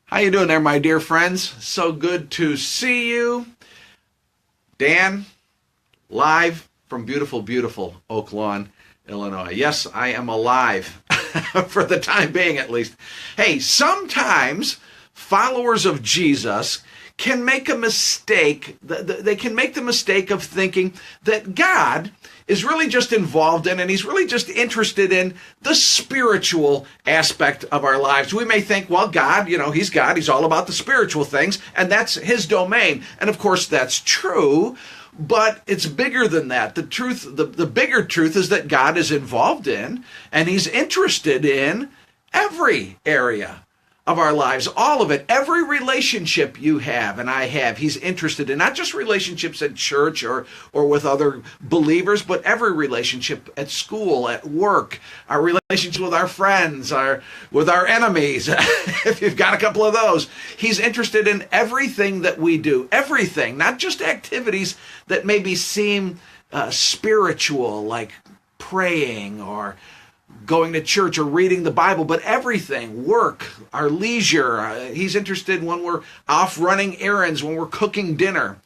How you doing there, my dear friends? So good to see you. Dan, live from beautiful, beautiful Oak Lawn, Illinois. Yes, I am alive, for the time being at least. Hey, sometimes followers of Jesus can make a mistake. They can make the mistake of thinking that God is really just involved in, and he's really just interested in the spiritual aspect of our lives. We may think, well, God, he's God. He's all about the spiritual things, and that's his domain. And of course, that's true, but it's bigger than that. The truth, the bigger truth is that God is involved in, and he's interested in every area of our lives, all of it, every relationship you have and I have, he's interested in, not just relationships at church or with other believers, but every relationship at school, at work, our relationship with our friends, with our enemies, if you've got a couple of those. He's interested in everything that we do, everything, not just activities that maybe seem spiritual, like praying or going to church or reading the Bible, but everything, work, our leisure. He's interested when we're off running errands, when we're cooking dinner.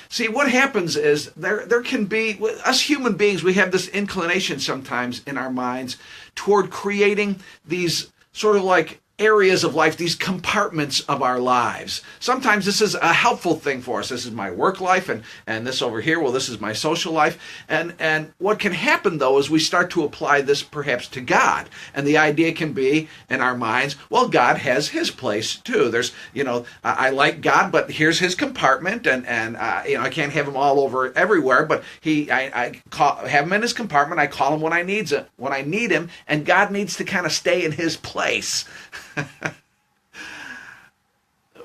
See, what happens is there can be, us human beings, we have this inclination sometimes in our minds toward creating these sort of like areas of life, these compartments of our lives. Sometimes this is a helpful thing for us. This is my work life, and this over here, well, this is my social life. And what can happen, though, is we start to apply this perhaps to God. And the idea can be in our minds, well, God has his place too. There's, I like God, but here's his compartment, and I can't have him all over everywhere, but I have him in his compartment. I call him when I need him, and God needs to kind of stay in his place.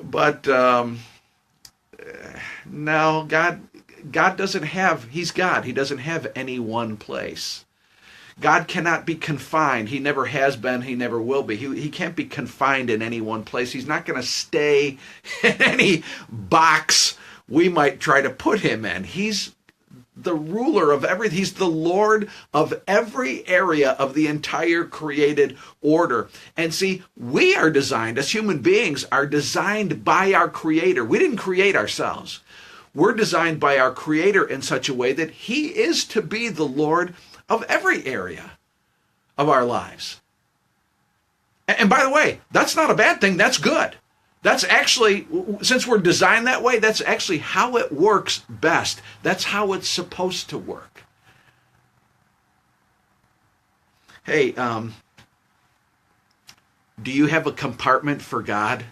But no, God doesn't have, he's God. He doesn't have any one place. God cannot be confined. He never has been. He never will be. He can't be confined in any one place. He's not going to stay in any box we might try to put him in. He's the ruler of everything. He's the Lord of every area of the entire created order. And see, we are designed, as human beings, are designed by our Creator. We didn't create ourselves. We're designed by our Creator in such a way that he is to be the Lord of every area of our lives. And by the way, that's not a bad thing. That's good. That's actually, since we're designed that way, that's actually how it works best. That's how it's supposed to work. Hey, do you have a compartment for God?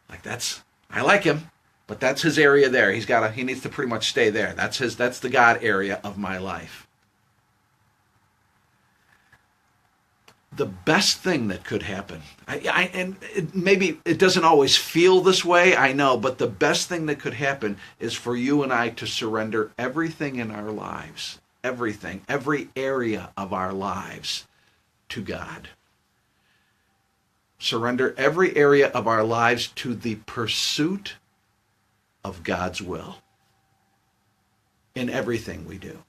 I like him, but that's his area there. He needs to pretty much stay there. That's the God area of my life. The best thing that could happen, maybe it doesn't always feel this way, I know, but the best thing that could happen is for you and I to surrender everything in our lives, everything, every area of our lives to God. Surrender every area of our lives to the pursuit of God's will in everything we do.